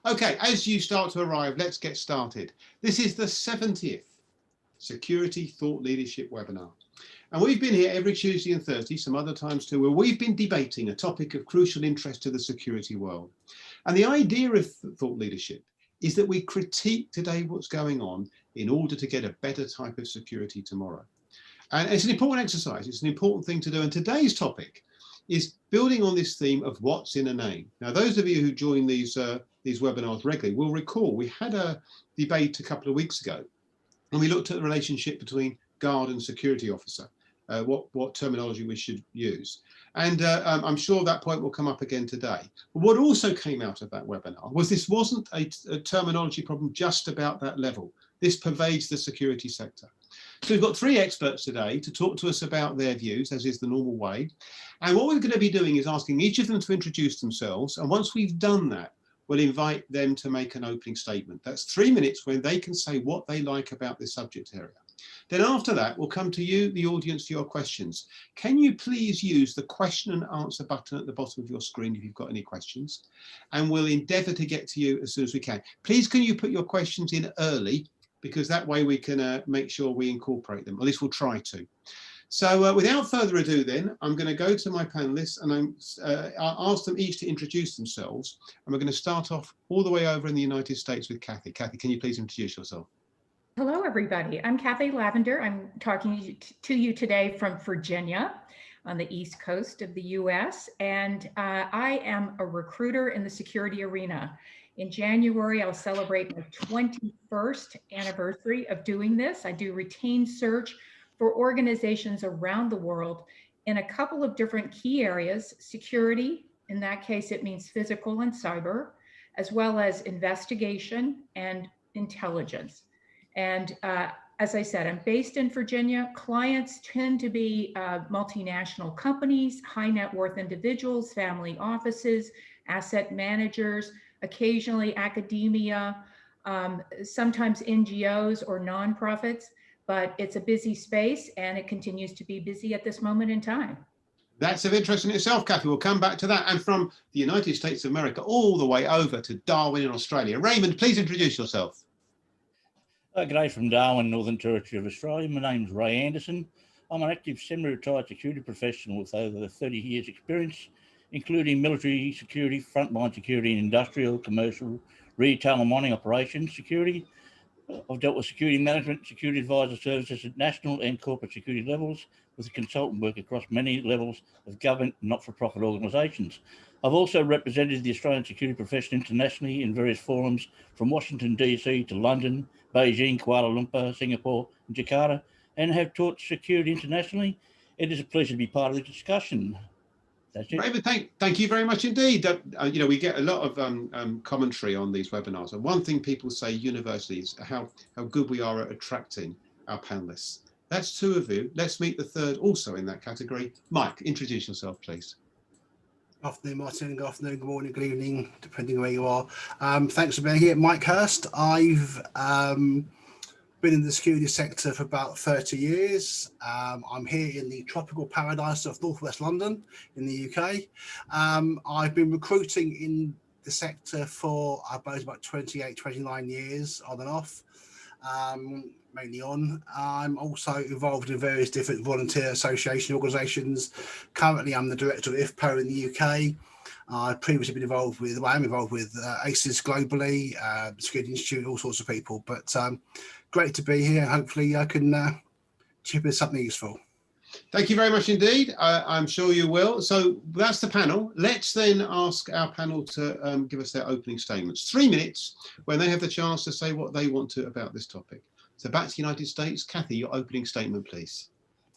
Okay, as you start to arrive, let's get started. This is the 70th Security Thought Leadership webinar. And we've been here every Tuesday and Thursday, some other times too, where we've been debating a topic of crucial interest to the security world. And the idea of thought leadership is that we critique today what's going on in order to get a better type of security tomorrow. And it's an important exercise, it's an important thing to do. And today's topic is building on this theme of what's in a name. Now, those of you who join these webinars regularly will recall we had a debate a couple of weeks ago, and we looked at the relationship between guard and security officer, what terminology we should use. And I'm sure that point will come up again today. But what also came out of that webinar was this wasn't a terminology problem just about that level. This pervades the security sector. So we've got three experts today to talk to us about their views, as is the normal way. And what we're going to be doing is asking each of them to introduce themselves. And once we've done that, we'll invite them to make an opening statement. That's 3 minutes when they can say what they like about this subject area. Then after that, we'll come to you, the audience, for your questions. Can you please use the question and answer button at the bottom of your screen if you've got any questions? And we'll endeavour to get to you as soon as we can. Please, can you put your questions in early? Because that way we can make sure we incorporate them, or at least we'll try to. So without further ado then, I'm going to go to my panelists and I'll ask them each to introduce themselves. And we're going to start off all the way over in the United States with Kathy. Kathy, can you please introduce yourself? Hello, everybody. I'm Kathy Lavender. I'm talking to you today from Virginia on the East Coast of the US. And I am a recruiter in the security arena. In January, I'll celebrate my 21st anniversary of doing this. I do retained search for organizations around the world in a couple of different key areas: security, in that case, it means physical and cyber, as well as investigation and intelligence. And as I said, I'm based in Virginia. Clients tend to be multinational companies, high net worth individuals, family offices, asset managers, occasionally academia, sometimes NGOs or nonprofits, but it's a busy space and it continues to be busy at this moment in time. That's of interest in itself, Kathy. We'll come back to that. And from the United States of America all the way over to Darwin in Australia. Raymond, please introduce yourself. G'day from Darwin, Northern Territory of Australia. My name's Ray Anderson. I'm an active semi-retired security professional with over 30 years experience, including military security, frontline security and industrial, commercial, retail and mining operations security. I've dealt with security management, security advisor services at national and corporate security levels with consultant work across many levels of government and not-for-profit organisations. I've also represented the Australian security profession internationally in various forums from Washington, DC to London, Beijing, Kuala Lumpur, Singapore and Jakarta, and have taught security internationally. It is a pleasure to be part of the discussion. That's it. Raymond, thank you very much indeed. You know, we get a lot of commentary on these webinars, and one thing people say universally is how good we are at attracting our panelists. That's two of you. Let's meet the third also in that category. Mike, introduce yourself, please. Good afternoon, Martin. Good afternoon, good morning, good evening, depending where you are. Thanks for being here. Mike Hurst. I've been in the security sector for about 30 years. I'm here in the tropical paradise of Northwest London in the UK. I've been recruiting in the sector for about 28, 29 years on and off, mainly on. I'm also involved in various different volunteer association organisations. Currently, I'm the director of IFPO in the UK. I've previously been involved with, well, I'm involved with ACES globally, Security Institute, all sorts of people, but great to be here. Hopefully I can chip in something useful. Thank you very much indeed. I'm sure you will. So that's the panel. Let's then ask our panel to give us their opening statements. 3 minutes when they have the chance to say what they want to about this topic. So back to the United States. Kathy, your opening statement, please.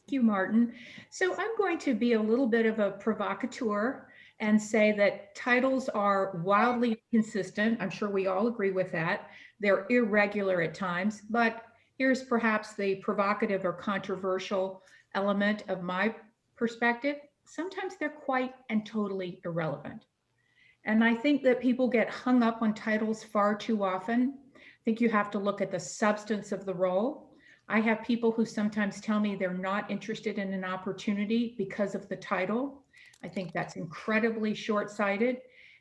Thank you, Martin. So I'm going to be a little bit of a provocateur and say that titles are wildly consistent. I'm sure we all agree with that. They're irregular at times, but here's perhaps the provocative or controversial element of my perspective. Sometimes they're quite and totally irrelevant. And I think that people get hung up on titles far too often. I think you have to look at the substance of the role. I have people who sometimes tell me they're not interested in an opportunity because of the title. I think that's incredibly short-sighted.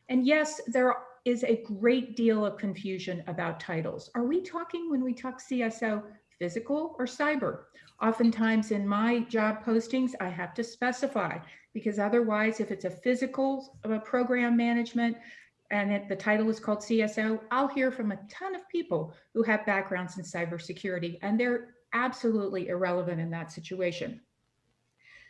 And yes, there is a great deal of confusion about titles. Are we talking, when we talk CSO, physical or cyber? Oftentimes in my job postings, I have to specify, because otherwise, if it's a physical program management and the title is called CSO, I'll hear from a ton of people who have backgrounds in cybersecurity, and they're absolutely irrelevant in that situation.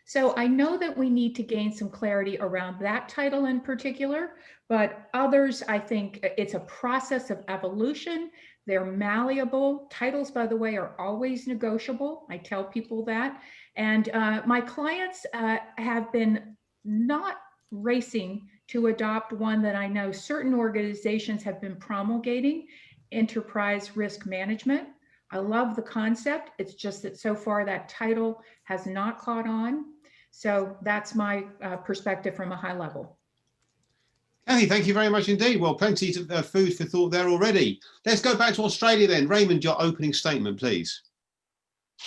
So I know that we need to gain some clarity around that title in particular, but others, I think it's a process of evolution. They're malleable. Titles, by the way, are always negotiable. I tell people that. And my clients have been not racing to adopt one that I know certain organizations have been promulgating, enterprise risk management. I love the concept. It's just that so far that title has not caught on. So that's my perspective from a high level. Kathy, thank you very much indeed. Well, plenty of food for thought there already. Let's go back to Australia then. Raymond, your opening statement, please.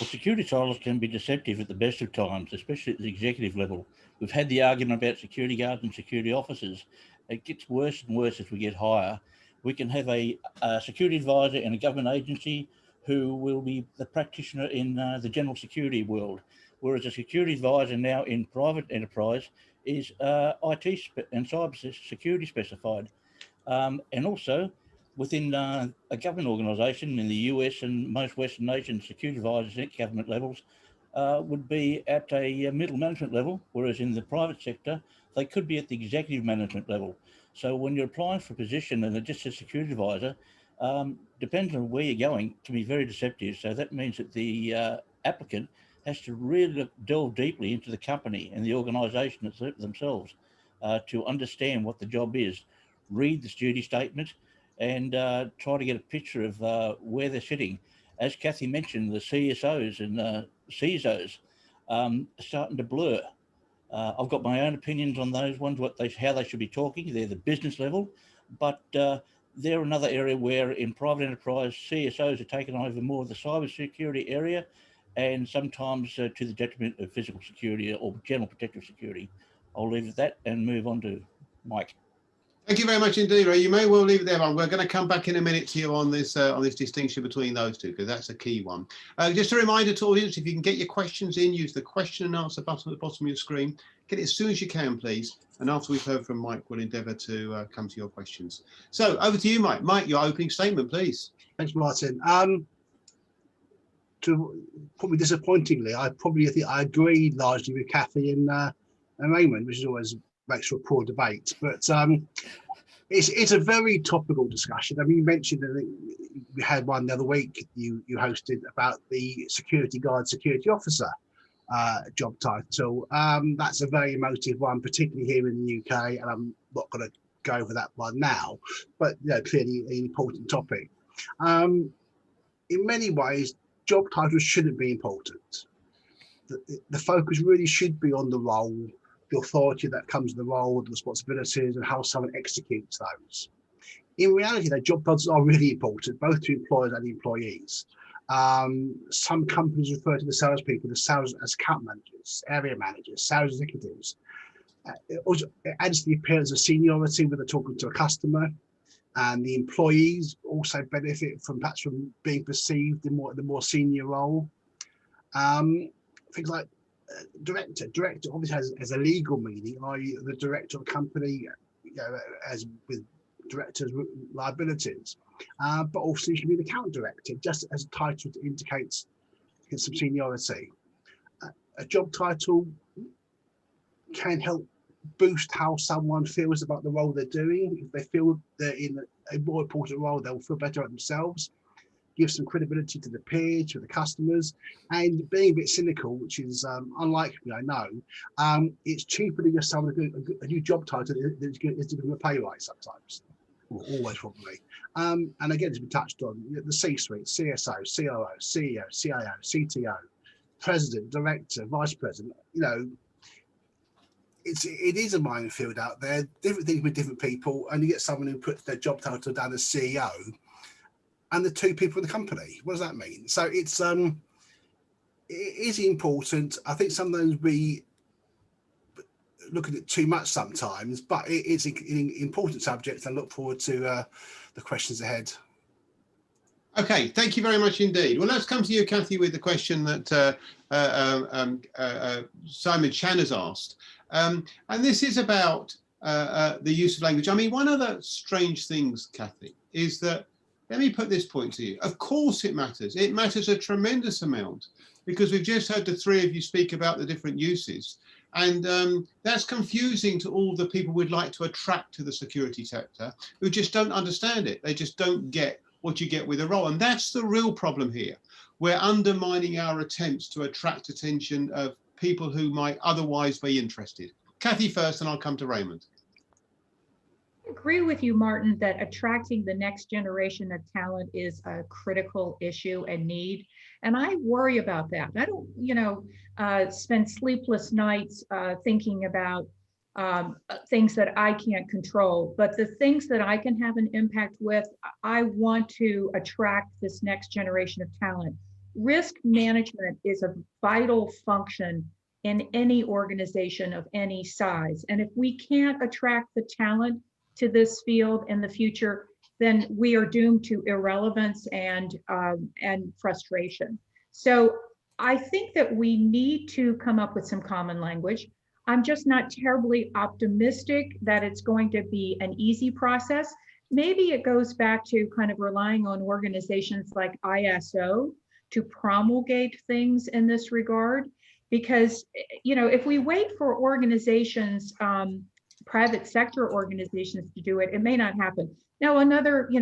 Well, security titles can be deceptive at the best of times, especially at the executive level. We've had the argument about security guards and security officers. It gets worse and worse as we get higher. We can have a security advisor in a government agency who will be the practitioner in the general security world, whereas a security advisor now in private enterprise is IT and cyber security specified. And also within a government organisation in the US and most Western nations, security advisors at government levels would be at a middle management level, whereas in the private sector, they could be at the executive management level. So when you're applying for a position and it just says security advisor, depends on where you're going, can be very deceptive. So that means that the applicant has to really delve deeply into the company and the organisation themselves to understand what the job is, read the duty statement, and try to get a picture of where they're sitting. As Kathy mentioned, the CSOs and CISOs are starting to blur. I've got my own opinions on those ones, how they should be talking. They're the business level, but they're another area where in private enterprise, CSOs are taking over more of the cyber security area, and sometimes to the detriment of physical security or general protective security. I'll leave it at that and move on to Mike. Thank you very much indeed, Ray. You may well leave it there, but we're going to come back in a minute to you on this distinction between those two, because that's a key one. Just a reminder to audience, if you can get your questions in, use the question and answer button at the bottom of your screen. Get it as soon as you can, please. And after we've heard from Mike, we'll endeavour to come to your questions. So over to you, Mike. Mike, your opening statement, please. Thanks, Martin. Probably disappointingly, I think I agree largely with Kathy and Raymond, which is always makes for a poor debate. But it's a very topical discussion. I mean, you mentioned that we had one the other week you hosted about the security guard, security officer job title. That's a very emotive one, particularly here in the UK, and I'm not going to go over that one now, but clearly an important topic. In many ways, job titles shouldn't be important. The focus really should be on the role, the authority that comes with the role, the responsibilities, and how someone executes those. In reality, though, job titles are really important, both to employers and employees. Some companies refer to the salespeople as account managers, area managers, sales executives. It adds to the appearance of seniority when they're talking to a customer, and the employees also benefit from being perceived in the more senior role. Things like director obviously has a legal meaning, i.e. the director of a company, as with directors' liabilities, but also you can be the account director, just as a title indicates some seniority. A job title can help boost how someone feels about the role they're doing. If they feel they're in a more important role, they'll feel better about themselves, give some credibility to the peers, to the customers, and being a bit cynical, which is unlike me, I know, it's cheaper to give someone a new job title is to give them a pay rise sometimes, or always probably. And again, it's been touched on, the C-suite, CSO, COO, CEO, CIO, CTO, president, director, vice president, it is a minefield out there, different things with different people, and you get someone who puts their job title down as CEO, and the two people in the company. What does that mean? So it is important. I think sometimes look at it too much sometimes, but it's an important subject, and I look forward to the questions ahead. Okay, thank you very much indeed. Well, let's come to you, Kathy, with the question that Simon Chan has asked. And this is about the use of language. I mean, one of the strange things, Kathy, is that, let me put this point to you. Of course it matters. It matters a tremendous amount, because we've just heard the three of you speak about the different uses. And that's confusing to all the people we'd like to attract to the security sector, who just don't understand it. They just don't get what you get with a role. And that's the real problem here. We're undermining our attempts to attract attention of people who might otherwise be interested. Kathy first, and I'll come to Raymond. I agree with you, Martin, that attracting the next generation of talent is a critical issue and need. And I worry about that. I don't, spend sleepless nights thinking about things that I can't control, but the things that I can have an impact with, I want to attract this next generation of talent. Risk management is a vital function in any organization of any size. And if we can't attract the talent to this field in the future, then we are doomed to irrelevance and frustration. So I think that we need to come up with some common language. I'm just not terribly optimistic that it's going to be an easy process. Maybe it goes back to kind of relying on organizations like ISO to promulgate things in this regard. Because, if we wait for organizations, private sector organizations to do it, it may not happen. Now,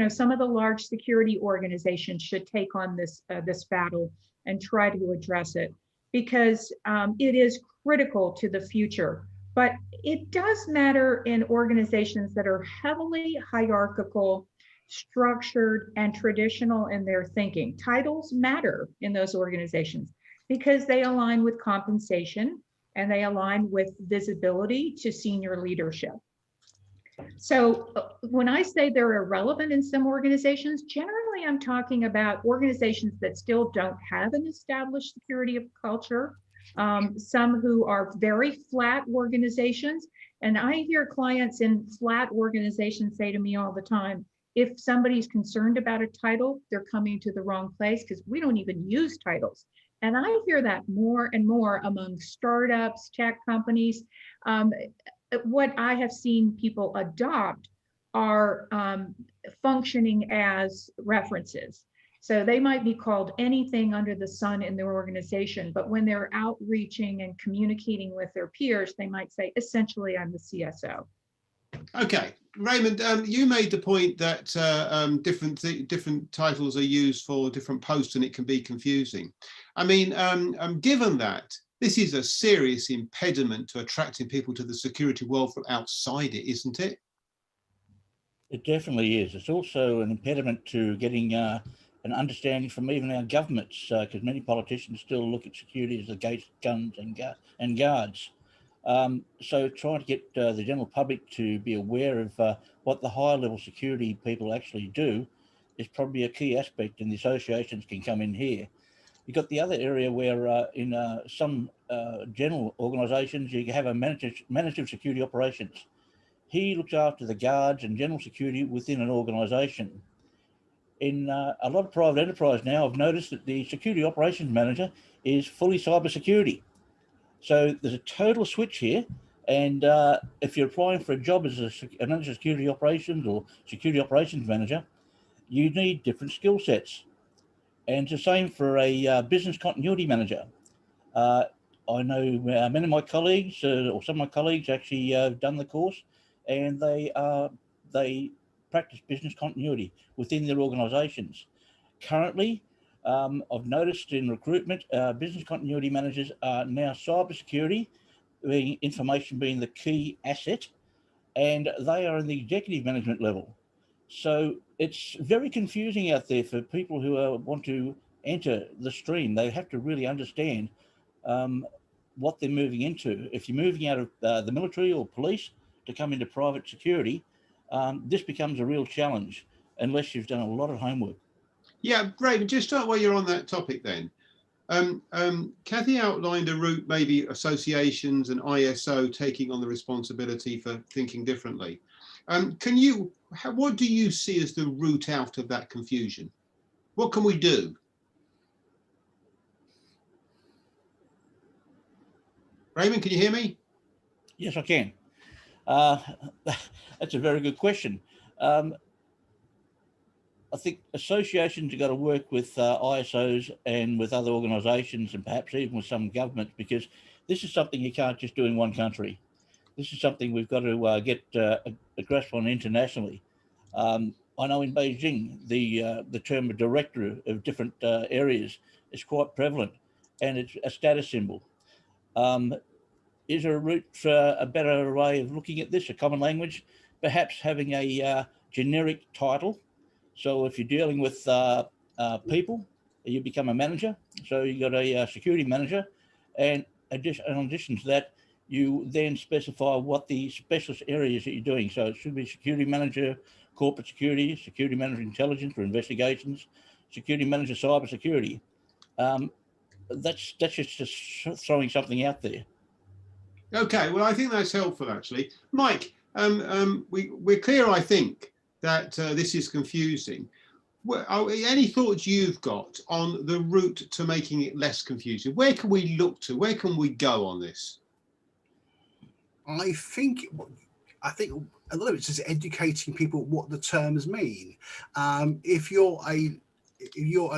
some of the large security organizations should take on this battle and try to address it, because it is critical to the future. But it does matter in organizations that are heavily hierarchical, structured, and traditional in their thinking. Titles matter in those organizations because they align with compensation and they align with visibility to senior leadership. So when I say they're irrelevant in some organizations, generally I'm talking about organizations that still don't have an established security of culture, some who are very flat organizations. And I hear clients in flat organizations say to me all the time, if somebody's concerned about a title, they're coming to the wrong place, because we don't even use titles. And I hear that more and more among startups, tech companies. What I have seen people adopt are functioning as references. So they might be called anything under the sun in their organization, but when they're outreaching and communicating with their peers, they might say, essentially, I'm the CSO. Okay, Raymond, you made the point that different titles are used for different posts and it can be confusing. I mean, given that, this is a serious impediment to attracting people to the security world from outside it, isn't it? It definitely is. It's also an impediment to getting an understanding from even our governments, because many politicians still look at security as the gates, guns and guards. So trying to get the general public to be aware of what the higher level security people actually do is probably a key aspect, and the associations can come in here. You've got the other area where in some general organisations you have a manager of security operations. He looks after the guards and general security within an organisation. In a lot of private enterprise now, I've noticed that the security operations manager is fully cybersecurity. So there's a total switch here. And if you're applying for a job as a manager of security operations or security operations manager, you need different skill sets. And it's the same for a business continuity manager. I know many of my colleagues, or some of my colleagues, actually done the course, and they practice business continuity within their organisations. Currently, I've noticed in recruitment, business continuity managers are now cybersecurity, information being the key asset, and they are in the executive management level. So it's very confusing out there for people who want to enter the stream. They have to really understand what they're moving into. If you're moving out of the military or police to come into private security, this becomes a real challenge unless you've done a lot of homework. Yeah, Raymond, just while you're on that topic then, Kathy outlined a route, maybe associations and ISO taking on the responsibility for thinking differently. What do you see as the route out of that confusion? What can we do? Raymond, can you hear me? Yes, I can. That's a very good question. I think associations have got to work with ISOs and with other organisations and perhaps even with some governments, because this is something you can't just do in one country. This is something we've got to get a grasp on internationally. I know in Beijing, the term director of different areas is quite prevalent, and it's a status symbol. Is there a route for a better way of looking at this, a common language, perhaps having a generic title? So if you're dealing with people, you become a manager. So you got a security manager, and in addition to that, you then specify what the specialist areas that you're doing. So it should be security manager, corporate security, security manager intelligence or investigations, security manager cyber security. That's just throwing something out there. Okay, well, I think that's helpful, actually. Mike, we're clear, I think, that this is confusing. Any thoughts you've got on the route to making it less confusing? Where can we look to? Where can we go on this? I think a lot of it's just educating people what the terms mean. If you're an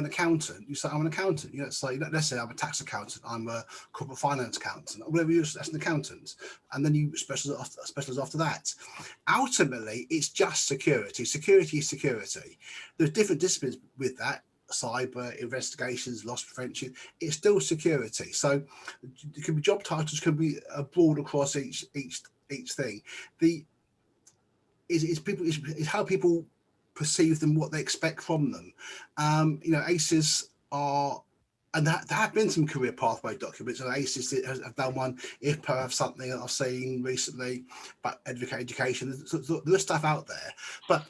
accountant, you say I'm an accountant. You know, so let's say I'm a tax accountant, I'm a corporate finance accountant, whatever you as an accountant, and then you specialize after that. Ultimately, it's just security. Security is security. There's different disciplines with that. Cyber, investigations, loss prevention, it's still security. So it can be job titles, can be broad across each thing. It's how people perceive them, what they expect from them. ACEs are, and there have been some career pathway documents, and ACEs have done one. IFPA have something that I've seen recently about education. There's stuff out there, but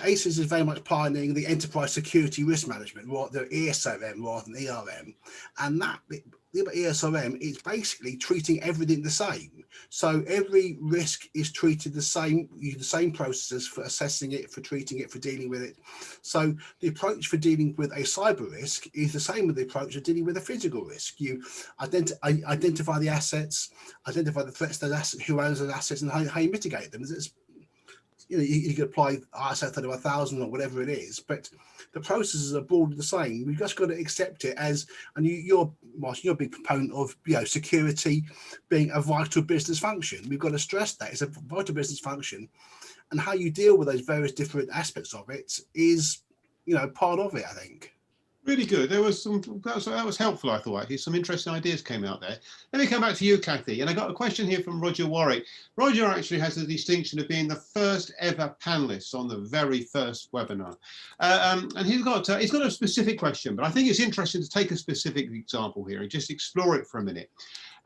ACEs is very much pioneering the enterprise security risk management, the ESRM rather than ERM, and that ESRM is basically treating everything the same. So every risk is treated the same. You use the same processes for assessing it, for treating it, for dealing with it. So the approach for dealing with a cyber risk is the same with the approach of dealing with a physical risk. You identify the assets, identify the threats to those assets, who owns those assets, and how you mitigate them. You could apply ISO 31000 or whatever it is, but the processes are broadly the same. We've just got to accept it as, and Martin, you're a big proponent of security being a vital business function. We've got to stress that it's a vital business function, and how you deal with those various different aspects of it is, part of it, I think. Really good. That was helpful, I thought. Actually, some interesting ideas came out there. Let me come back to you, Kathy. And I got a question here from Roger Warwick. Roger actually has the distinction of being the first ever panelist on the very first webinar. And he's got a specific question, but I think it's interesting to take a specific example here and just explore it for a minute.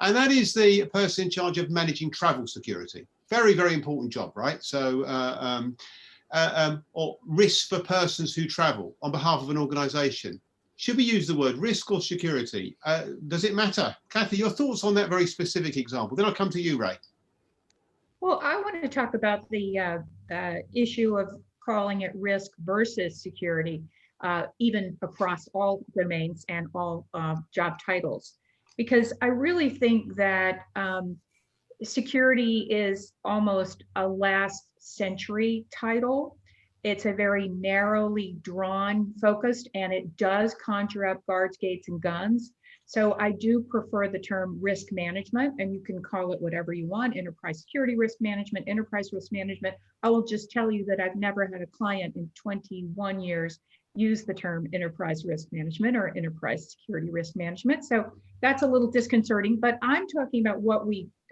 And that is the person in charge of managing travel security. Very, very important job, right? So, or risks for persons who travel on behalf of an organization. Should we use the word risk or security? Does it matter? Kathy, your thoughts on that very specific example. Then I'll come to you, Ray. Well, I want to talk about the issue of calling it risk versus security, even across all domains and all job titles, because I really think that security is almost a last century title. It's a very narrowly drawn, focused, and it does conjure up guards, gates, and guns. So I do prefer the term risk management, and you can call it whatever you want, enterprise security risk management, enterprise risk management. I will just tell you that I've never had a client in 21 years use the term enterprise risk management or enterprise security risk management. So that's a little disconcerting, but I'm talking about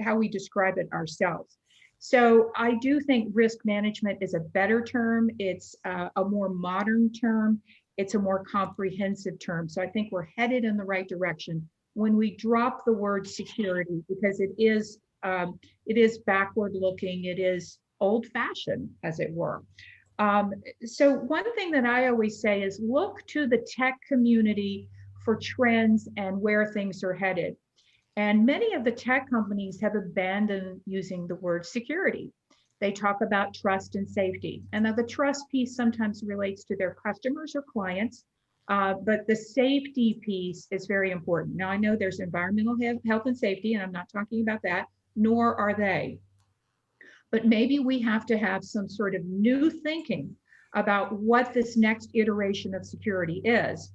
how we describe it ourselves. So I do think risk management is a better term. It's a more modern term. It's a more comprehensive term. So I think we're headed in the right direction when we drop the word security, because it is backward looking. It is old fashioned, as it were. So one thing that I always say is look to the tech community for trends and where things are headed. And many of the tech companies have abandoned using the word security. They talk about trust and safety. And now the trust piece sometimes relates to their customers or clients, but the safety piece is very important. Now, I know there's environmental health and safety, and I'm not talking about that, nor are they. But maybe we have to have some sort of new thinking about what this next iteration of security is,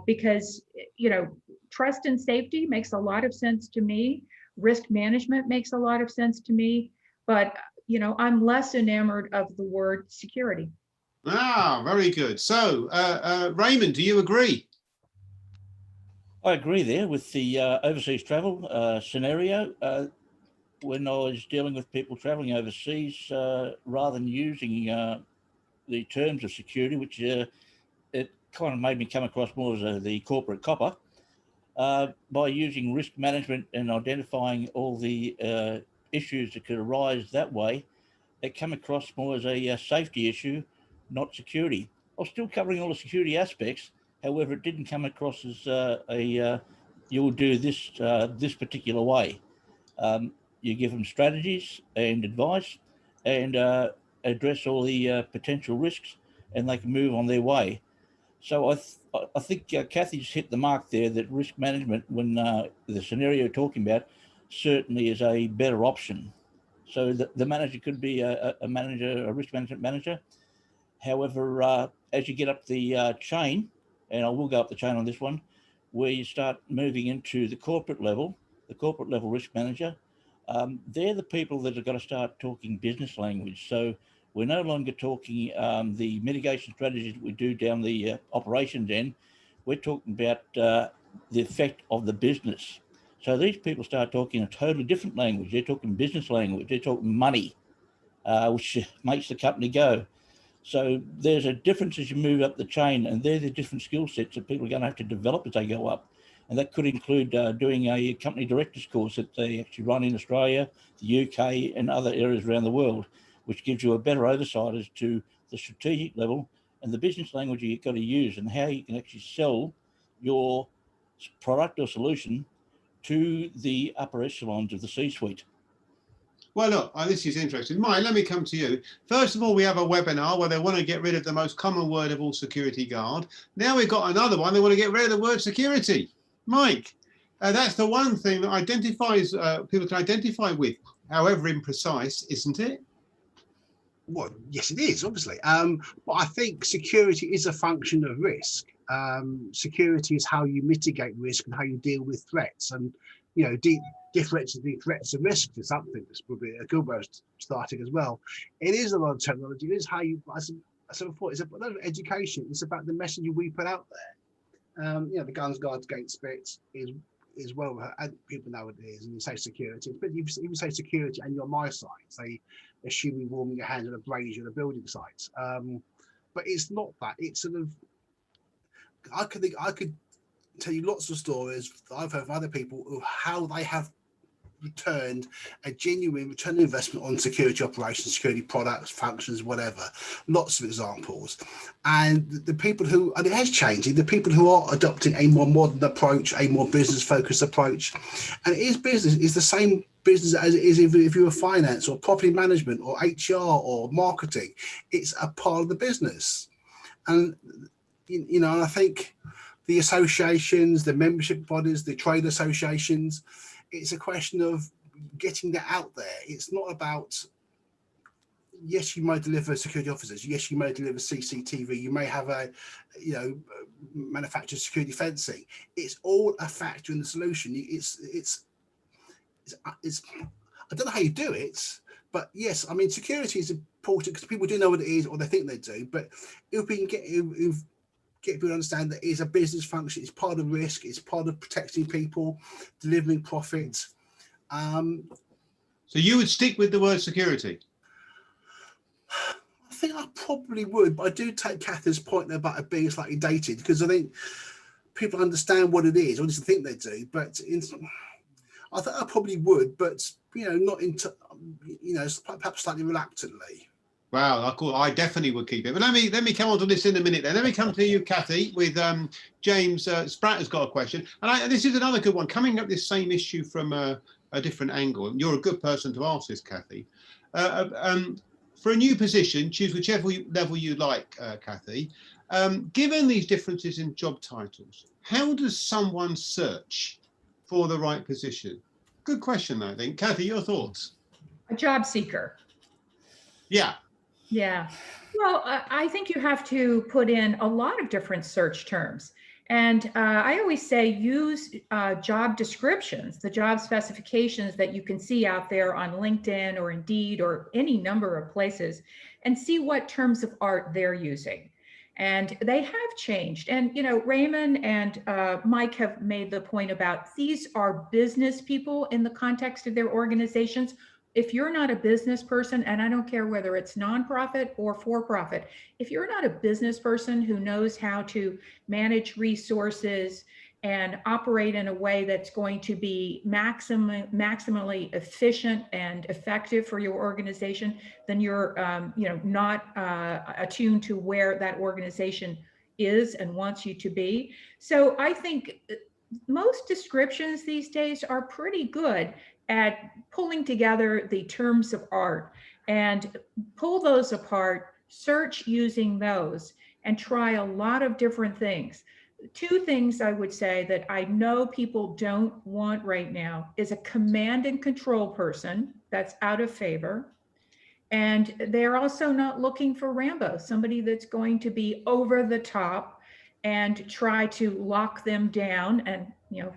because, you know, trust and safety makes a lot of sense to me. Risk management makes a lot of sense to me, but, you know, I'm less enamored of the word security. Ah, very good. So, Raymond, do you agree? I agree there with the overseas travel scenario. When I was dealing with people traveling overseas, rather than using the terms of security, which it kind of made me come across more as the corporate copper, by using risk management and identifying all the issues that could arise that way, it came across more as a safety issue, not security. I was still covering all the security aspects. However, it didn't come across as you'll do this this particular way. You give them strategies and advice and address all the potential risks, and they can move on their way. So I think Kathy's hit the mark there, that risk management, when the scenario you're talking about, certainly is a better option. So the manager could be a manager, a risk management manager. However, as you get up the chain, and I will go up the chain on this one, where you start moving into the corporate level risk manager, they're the people that are going to start talking business language. So we're no longer talking the mitigation strategies that we do down the operations end. We're talking about the effect of the business. So these people start talking a totally different language. They're talking business language. They're talking money, which makes the company go. So there's a difference as you move up the chain, and they're the different skill sets that people are going to have to develop as they go up. And that could include doing a company directors course that they actually run in Australia, the UK, and other areas around the world, which gives you a better oversight as to the strategic level and the business language you've got to use, and how you can actually sell your product or solution to the upper echelons of the C-suite. Well, look, this is interesting. Mike, let me come to you. First of all, we have a webinar where they want to get rid of the most common word of all, security guard. Now we've got another one, they want to get rid of the word security. Mike, that's the one thing that identifies, people can identify with, however imprecise, isn't it? Well, yes, it is, obviously. But I think security is a function of risk. Security is how you mitigate risk and how you deal with threats. And, you know, differentiating threats and risks is something that's probably a good way of starting as well. It is a lot of technology. It is how you, as I said before, it's about education. It's about the message we put out there. You know, the guns, guards, gates bit is well, and people know what it is, and you say security, but you even say security and you're on my side, say, assume you're warming your hands on a brazier at a building site. But it's not that. It's sort of, I could tell you lots of stories that I've heard from other people of how they have returned a genuine return on investment on security operations, security products, functions, whatever. Lots of examples. And the people who, and it has changed, the people who are adopting a more modern approach, a more business focused approach, and it is business, is the same business as it is if you were finance or property management or HR or marketing. It's a part of the business. And, you know, I think the associations, the membership bodies, the trade associations, it's a question of getting that out there. It's not about, yes, you may deliver security officers. Yes, you may deliver CCTV. You may have a, you know, manufactured security fencing. It's all a factor in the solution. It's I don't know how you do it, but yes, I mean, security is important because people do know what it is, or they think they do. But if we can get people to understand that it is a business function, it's part of risk, it's part of protecting people, delivering profits. So you would stick with the word security? I think I probably would, but I do take Kathy's point about it being slightly dated, because I think people understand what it is, or at least think they do. But I think I probably would, but, you know, not into, you know, perhaps slightly reluctantly. Wow, I definitely would keep it. But let me come on to this in a minute. Then let me come to you, Kathy, with James Spratt has got a question, and this is another good one, coming up this same issue from a different angle. And you're a good person to ask this, Kathy. For a new position, choose whichever level you like, Kathy. Given these differences in job titles, how does someone search for the right position? Good question, I think. Kathy, your thoughts? A job seeker. Yeah. Yeah. Well, I think you have to put in a lot of different search terms. And I always say use job descriptions, the job specifications that you can see out there on LinkedIn or Indeed or any number of places, and see what terms of art they're using. And they have changed. And, you know, Raymond and Mike have made the point about these are business people in the context of their organizations. If you're not a business person, and I don't care whether it's nonprofit or for-profit, if you're not a business person who knows how to manage resources and operate in a way that's going to be maximally efficient and effective for your organization, then you're not attuned to where that organization is and wants you to be. So I think most descriptions these days are pretty good at pulling together the terms of art and pull those apart, search using those, and try a lot of different things. Two things I would say that I know people don't want right now is a command and control person. That's out of favor. And they're also not looking for Rambo, somebody that's going to be over the top and try to lock them down. And, you know,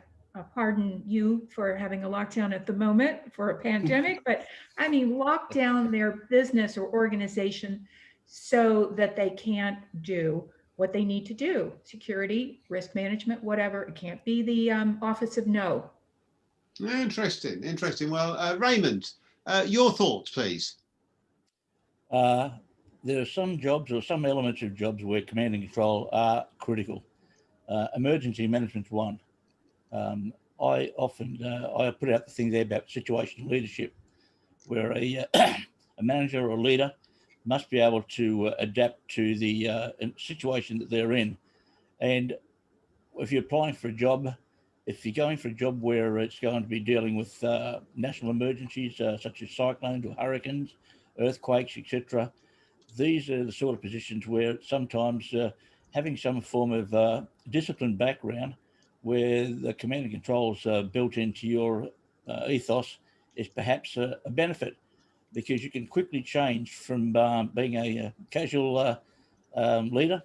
pardon you for having a lockdown at the moment for a pandemic, but I mean, lock down their business or organization so that they can't do what they need to do. Security, risk management, whatever. It can't be the Office of No. Interesting, interesting. Well, Raymond, your thoughts, please. There are some jobs or some elements of jobs where command and control are critical. Emergency management's one. I often I put out the thing there about situational leadership, where a manager or leader must be able to adapt to the situation that they're in. And if you're applying for a job, if you're going for a job where it's going to be dealing with national emergencies such as cyclones or hurricanes, earthquakes, etc., these are the sort of positions where sometimes having some form of disciplined background where the command and controls built into your ethos is perhaps a benefit, because you can quickly change from being a casual leader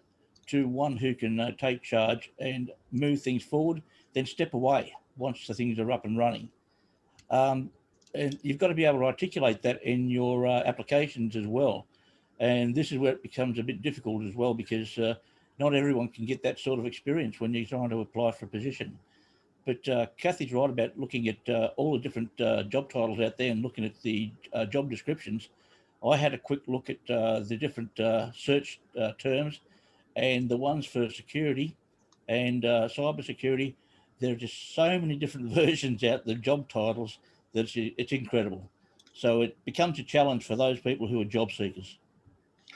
to one who can take charge and move things forward, then step away once the things are up and running. And you've got to be able to articulate that in your applications as well. And this is where it becomes a bit difficult as well, because not everyone can get that sort of experience when you're trying to apply for a position. But Kathy's right about looking at all the different job titles out there and looking at the job descriptions. I had a quick look at the different search terms, and the ones for security and cyber security. There are just so many different versions out there, job titles, that it's incredible. So it becomes a challenge for those people who are job seekers.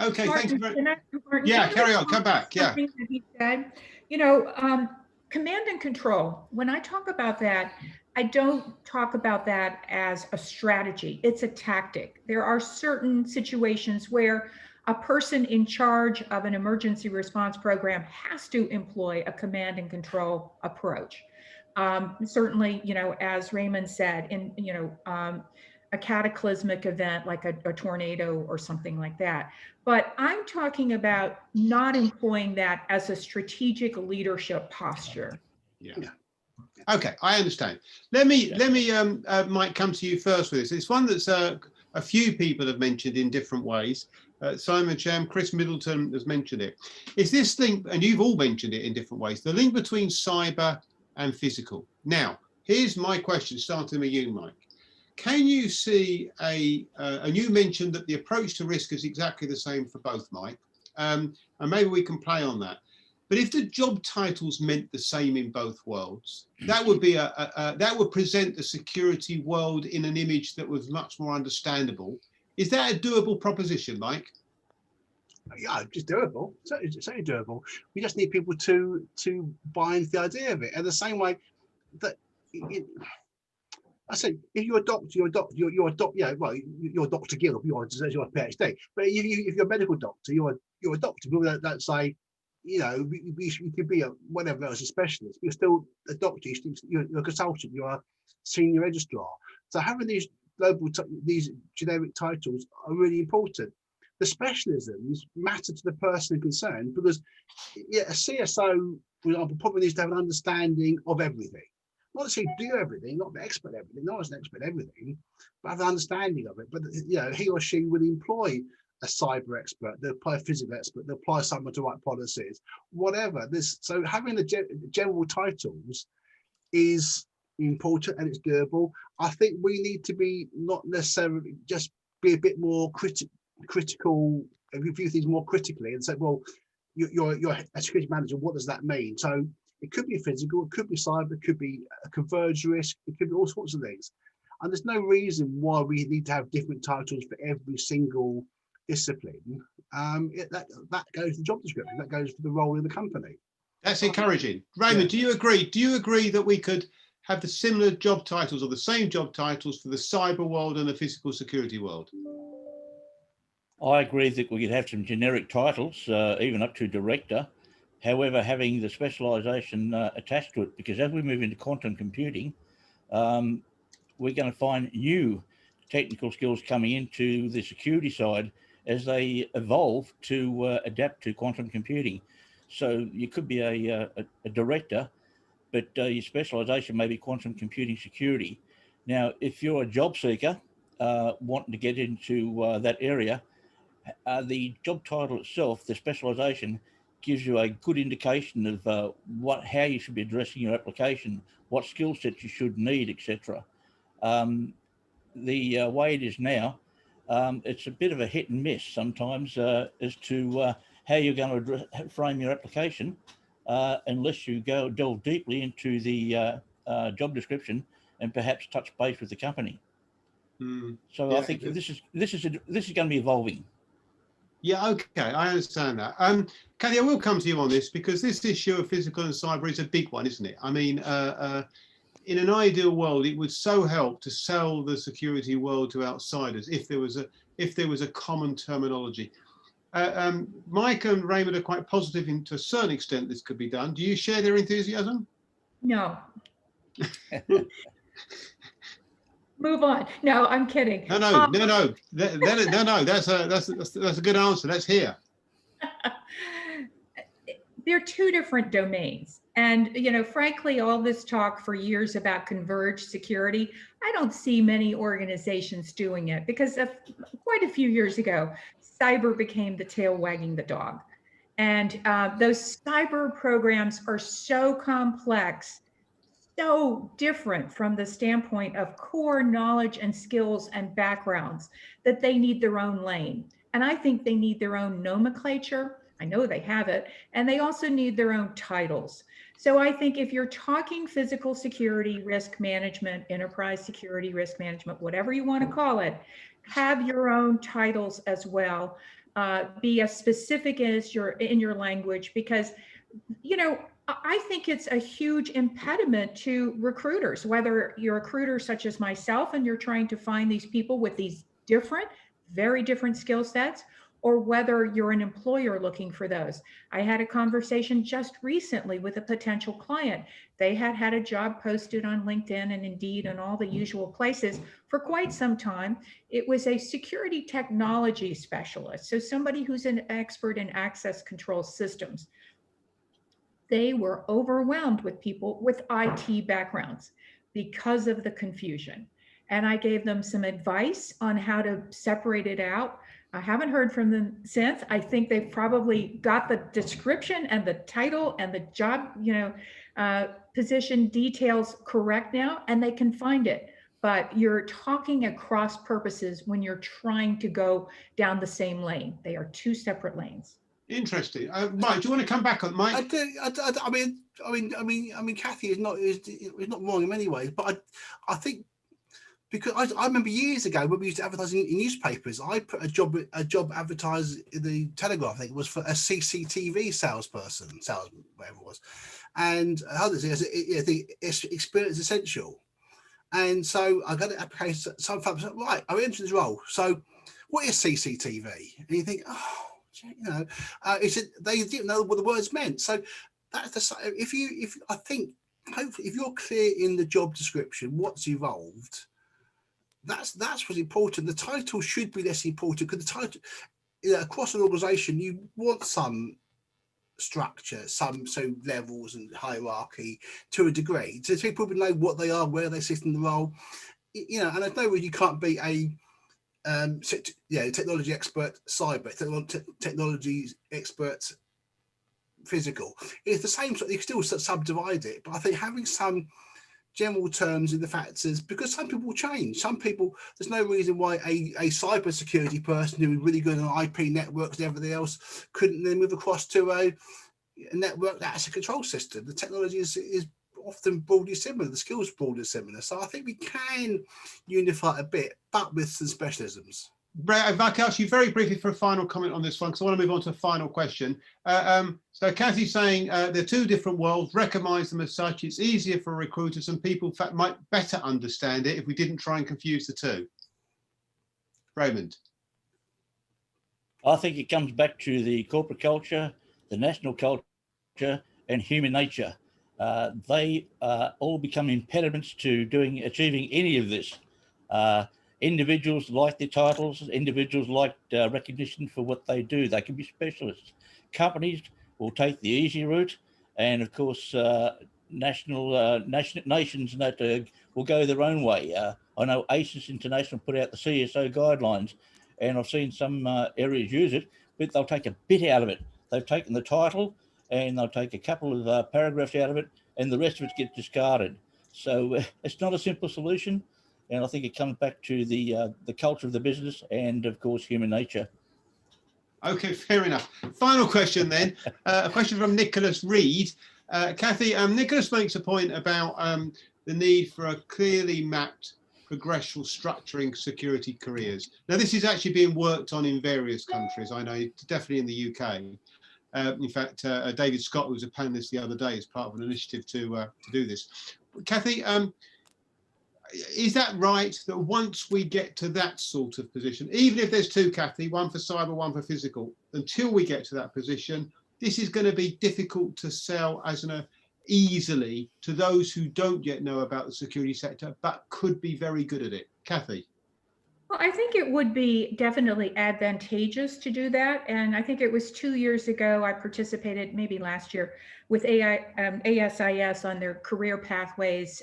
Okay, thank you very much. Martin, Yeah, carry on, come back. Yeah. Something that he said, you know, command and control. When I talk about that, I don't talk about that as a strategy. It's a tactic. There are certain situations where a person in charge of an emergency response program has to employ a command and control approach. Certainly, you know, as Raymond said, in, you know, a cataclysmic event like a tornado or something like that. But I'm talking about not employing that as a strategic leadership posture. Yeah. Okay, I understand. Let me, Mike, come to you first with this. It's one that's a few people have mentioned in different ways. Simon Cham, Chris Middleton has mentioned it. Is this link, and you've all mentioned it in different ways, the link between cyber and physical. Now, here's my question, starting with you, Mike. Can you see and you mentioned that the approach to risk is exactly the same for both, Mike, and maybe we can play on that. But if the job titles meant the same in both worlds, that would be that would present the security world in an image that was much more understandable. Is that a doable proposition, Mike? Yeah, it's doable. Certainly doable. We just need people to buy into the idea of it. And the same way that I say, if you're a doctor, you're a doctor. You're a doctor. Yeah, well, you're Dr. Gill. You're a PhD. But if you're a medical doctor, you're a doctor. People that say, you know, you could be a whatever else, a specialist. You're still a doctor. You're a consultant. You're a senior registrar. So having these these generic titles are really important. The specialisms matter to the person concerned because a CSO, for example, probably needs to have an understanding of everything. Not to say do everything, not an expert at everything, not as an expert at everything, but have an understanding of it. But you know, he or she would employ a cyber expert, they'll apply a physical expert, they'll apply someone to write policies, whatever. So having the general titles is important and it's doable. I think we need to be not necessarily just be a bit more critical, view things more critically and say, well, you're a security manager, what does that mean? So it could be physical, it could be cyber, it could be a converged risk, it could be all sorts of things. And there's no reason why we need to have different titles for every single discipline. That goes to the job description, that goes to the role in the company. That's encouraging. Raymond, yeah. Do you agree? Do you agree that we could have the similar job titles or the same job titles for the cyber world and the physical security world? I agree that we could have some generic titles, even up to director. However, having the specialisation attached to it, because as we move into quantum computing, we're going to find new technical skills coming into the security side as they evolve to adapt to quantum computing. So you could be a director, but your specialisation may be quantum computing security. Now, if you're a job seeker wanting to get into that area, the job title itself, the specialisation, gives you a good indication of how you should be addressing your application, what skill sets you should need, etc. The way it is now, it's a bit of a hit and miss sometimes as to how you're going to frame your application, unless you delve deeply into the job description and perhaps touch base with the company. So yeah, I think this is going to be evolving. Yeah, okay, I understand that. Kathy, I will come to you on this because this issue of physical and cyber is a big one, isn't it? I mean, in an ideal world, it would so help to sell the security world to outsiders if there was a common terminology. Mike and Raymond are quite positive to a certain extent this could be done. Do you share their enthusiasm? No. Move on. No, I'm kidding. No. That's a good answer. Let's hear. They're two different domains. And, you know, frankly, all this talk for years about converged security, I don't see many organizations doing it because quite a few years ago, cyber became the tail wagging the dog. And those cyber programs are so complex, so different from the standpoint of core knowledge and skills and backgrounds that they need their own lane. And I think they need their own nomenclature. I know they have it. And they also need their own titles. So I think if you're talking physical security, risk management, enterprise security, risk management, whatever you want to call it, have your own titles as well. Be as specific as in your language, because, you know, I think it's a huge impediment to recruiters, whether you're a recruiter such as myself and you're trying to find these people with these very different skill sets, or whether you're an employer looking for those. I had a conversation just recently with a potential client. They had a job posted on LinkedIn and Indeed and all the usual places for quite some time. It was a security technology specialist, so somebody who's an expert in access control systems. They were overwhelmed with people with IT backgrounds because of the confusion. And I gave them some advice on how to separate it out. I haven't heard from them since. I think they've probably got the description and the title and the job, position details correct now, and they can find it. But you're talking across purposes when you're trying to go down the same lane. They are two separate lanes. Interesting. Mike, do you want to come back on Mike? I do. I mean, Kathy is not wrong in many ways, but I think Because I remember years ago when we used to advertise in newspapers, I put a job advertised in the Telegraph. I think it was for a CCTV salesperson, whatever it was, and the experience is essential. And so I got an application. Some folks said, right, I'm into this role. So what is CCTV? And you think, oh, he said they didn't know what the words meant. So that's the I think hopefully if you're clear in the job description what's involved, that's what's important. The title should be less important because the title, across an organisation, you want some structure, some levels and hierarchy to a degree, so people know what they are, where they sit in the role. And there's no way you can't be a technology expert cyber, technology expert physical. It's the same. You can still subdivide it, but I think having some general terms in the factors, because some people will change. Some people, there's no reason why a cyber security person who is really good on IP networks and everything else couldn't then move across to a network that's a control system. The technology is often broadly similar, the skills broadly similar. So I think we can unify a bit, but with some specialisms. Brett, if I could ask you very briefly for a final comment on this one, because I want to move on to a final question. So Kathy's saying they're two different worlds, recognise them as such. It's easier for recruiters and people might better understand it if we didn't try and confuse the two. Raymond. I think it comes back to the corporate culture, the national culture, and human nature. They all become impediments to achieving any of this. Individuals like their titles, individuals like recognition for what they do. They can be specialists. Companies will take the easy route, and of course, nations will go their own way. I know ACES International put out the CSO guidelines, and I've seen some areas use it, but they'll take a bit out of it. They've taken the title, and they'll take a couple of paragraphs out of it, and the rest of it gets discarded. So it's not a simple solution. And I think it comes back to the culture of the business and, of course, human nature. Okay, fair enough. Final question then. A question from Nicholas Reed. Kathy, Nicholas makes a point about the need for a clearly mapped progressional structuring security careers. Now, this is actually being worked on in various countries. I know, definitely in the UK. In fact, David Scott, who was a panelist the other day, is part of an initiative to do this. Kathy, is that right, that once we get to that sort of position, even if there's two, Kathy, one for cyber, one for physical, until we get to that position, this is going to be difficult to sell easily to those who don't yet know about the security sector, but could be very good at it? Kathy? Well, I think it would be definitely advantageous to do that. And I think it was 2 years ago, I participated, maybe last year, with ASIS on their Career Pathways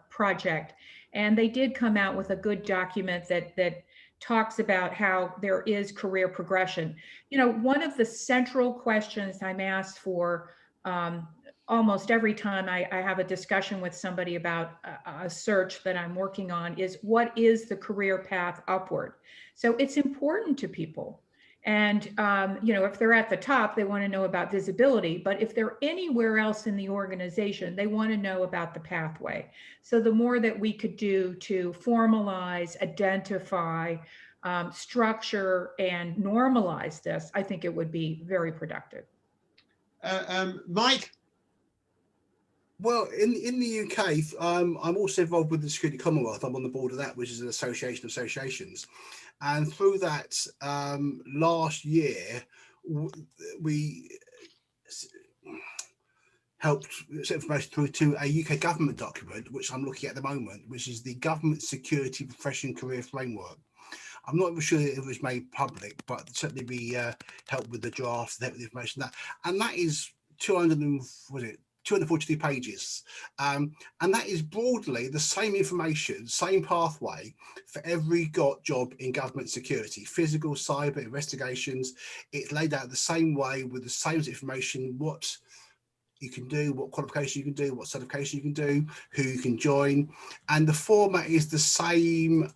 project. And they did come out with a good document that talks about how there is career progression. One of the central questions I'm asked for almost every time I have a discussion with somebody about a search that I'm working on is, what is the career path upward? So it's important to people. And, if they're at the top, they want to know about visibility, but if they're anywhere else in the organization, they want to know about the pathway. So the more that we could do to formalize, identify, structure, and normalize this, I think it would be very productive. Mike? Well, in the UK, I'm also involved with the Security Commonwealth. I'm on the board of that, which is an association of associations. And through that, last year, we helped set information through to a UK government document, which I'm looking at the moment, which is the Government Security Profession Career Framework. I'm not even sure if it was made public, but certainly we helped with the draft, help with the information. And that is 243 pages. And that is broadly the same information, same pathway for every job in government security, physical, cyber, investigations. It's laid out the same way with the same information, what you can do, what qualification you can do, what certification you can do, who you can join. And the format is the same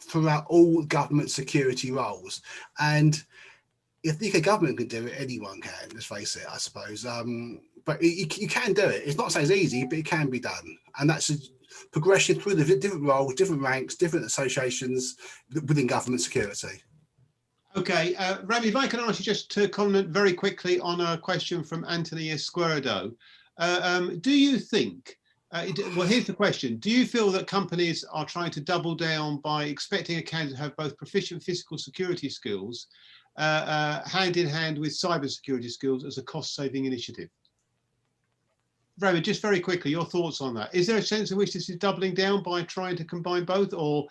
throughout all government security roles. And if the UK government can do it, anyone can, let's face it, I suppose. But you can do it. It's not so easy, but it can be done. And that's progression through the different roles, different ranks, different associations within government security. Okay, Rami, if I can ask you just to comment very quickly on a question from Anthony Esquerdo. Do you think, well, here's the question. Do you feel that companies are trying to double down by expecting a candidate to have both proficient physical security skills hand in hand with cybersecurity skills as a cost-saving initiative? Rami, just very quickly, your thoughts on that. Is there a sense in which this is doubling down by trying to combine both, or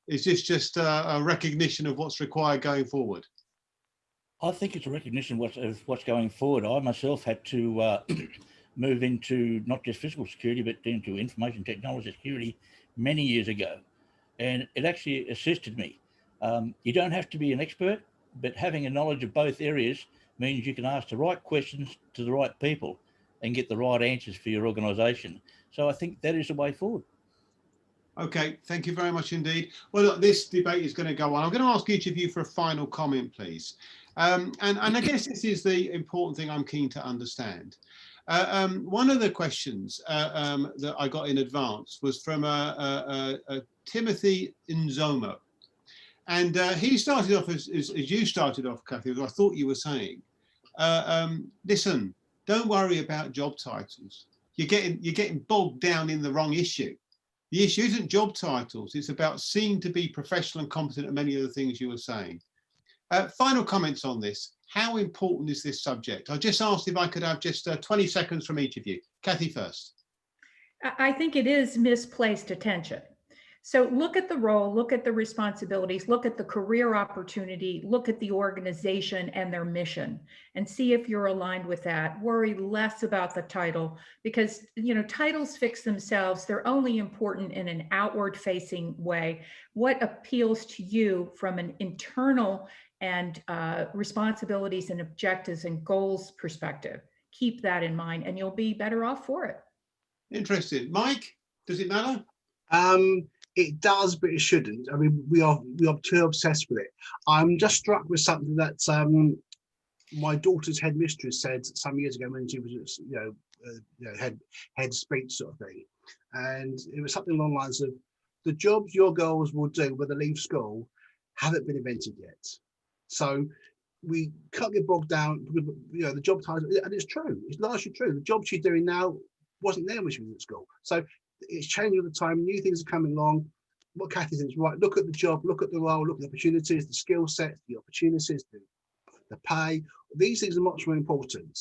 is this just a recognition of what's required going forward? I think it's a recognition of what's going forward. I myself had to move into not just physical security, but into information technology security many years ago. And it actually assisted me. You don't have to be an expert, but having a knowledge of both areas means you can ask the right questions to the right people and get the right answers for your organisation. So I think that is the way forward. Okay, thank you very much indeed. Well, look, this debate is going to go on. I'm going to ask each of you for a final comment, please. And I guess this is the important thing I'm keen to understand. One of the questions that I got in advance was from Timothy Nzomo. And he started off as you started off, Kathy, as I thought you were saying. Listen, don't worry about job titles. You're getting bogged down in the wrong issue. The issue isn't job titles. It's about seeming to be professional and competent at many of the things you were saying. Final comments on this. How important is this subject? I just asked if I could have just 20 seconds from each of you. Kathy first. I think it is misplaced attention. So look at the role, look at the responsibilities, look at the career opportunity, look at the organization and their mission, and see if you're aligned with that. Worry less about the title, because titles fix themselves. They're only important in an outward facing way. What appeals to you from an internal and responsibilities and objectives and goals perspective? Keep that in mind and you'll be better off for it. Interesting. Mike, does it matter? It does, but it shouldn't. I mean, we are too obsessed with it. I'm just struck with something that my daughter's headmistress said some years ago when she was, head speech sort of thing, and it was something along the lines of, the jobs your girls will do when they leave school haven't been invented yet. So we can't get bogged down with the job title, and it's true. It's largely true. The job she's doing now wasn't there when she was at school. So it's changing all the time. New things are coming along. What Kathy says, right, look at the job, look at the role, look at the opportunities, the skill sets, the opportunities, the pay. These things are much more important.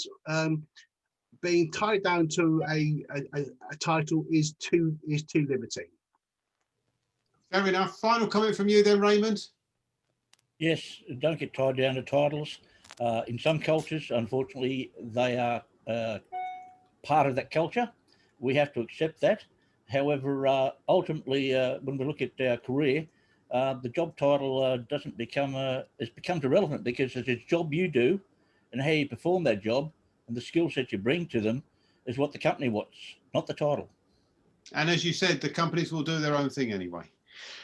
Being tied down to a title is too limiting. Fair enough. Final comment from you then, Raymond. Yes, don't get tied down to titles. In some cultures, unfortunately, they are part of that culture. We have to accept that. However, ultimately, when we look at our career, the job title doesn't become, it becomes irrelevant, because it's a job you do and how you perform that job and the skill set you bring to them is what the company wants, not the title. And as you said, the companies will do their own thing anyway.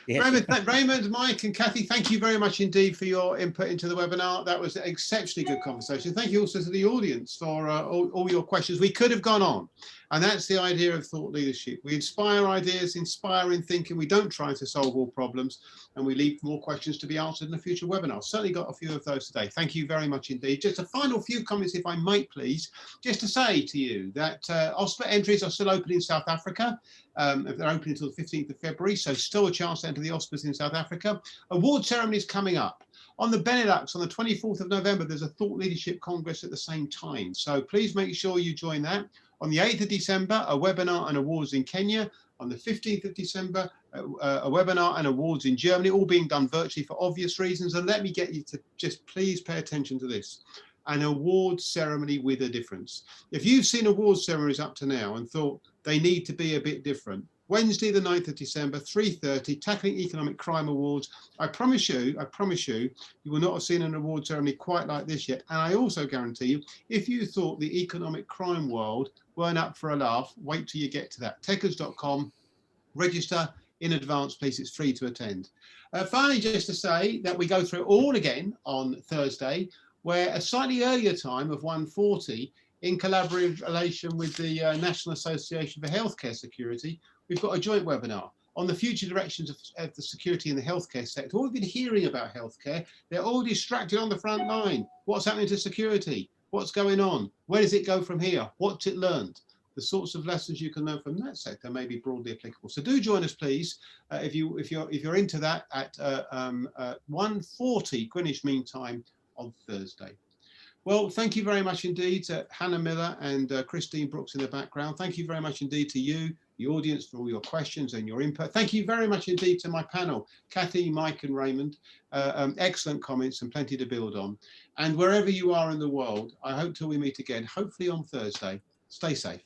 Yes. Raymond, Mike and Kathy, thank you very much indeed for your input into the webinar. That was an exceptionally good conversation. Thank you also to the audience for all your questions. We could have gone on, and that's the idea of thought leadership. We inspire ideas, inspiring thinking. We don't try to solve all problems, and we leave more questions to be answered in a future webinar. Certainly got a few of those today. Thank you very much indeed. Just a final few comments, if I might please, just to say to you that OSPA entries are still open in South Africa. They're open until the 15th of February, so still a chance to enter the OSPAs in South Africa. Award ceremonies coming up. On the Benelux, on the 24th of November, there's a Thought Leadership Congress at the same time. So please make sure you join that. On the 8th of December, a webinar and awards in Kenya. On the 15th of December, a webinar and awards in Germany, all being done virtually for obvious reasons. And let me get you to just please pay attention to this. An awards ceremony with a difference. If you've seen awards ceremonies up to now and thought they need to be a bit different, Wednesday, the 9th of December, 3:30, Tackling Economic Crime Awards. I promise you, you will not have seen an award ceremony quite like this yet. And I also guarantee you, if you thought the economic crime world weren't up for a laugh, wait till you get to that. Techers.com, register in advance, please. It's free to attend. Finally, just to say that we go through it all again on Thursday, where a slightly earlier time of 1:40, in collaboration with the National Association for Healthcare Security, we've got a joint webinar on the future directions of the security in the healthcare sector. All we've been hearing about healthcare, they're all distracted on the front line. What's happening to security? What's going on? Where does it go from here? What's it learned? The sorts of lessons you can learn from that sector may be broadly applicable. So do join us, please, if you're into that at 1:40 Greenwich Mean Time on Thursday. Well, thank you very much indeed to Hannah Miller and Christine Brooks in the background. Thank you very much indeed to you, the audience, for all your questions and your input. Thank you very much indeed to my panel, Kathy, Mike and Raymond. Excellent comments and plenty to build on. And wherever you are in the world, I hope till we meet again, hopefully on Thursday, stay safe.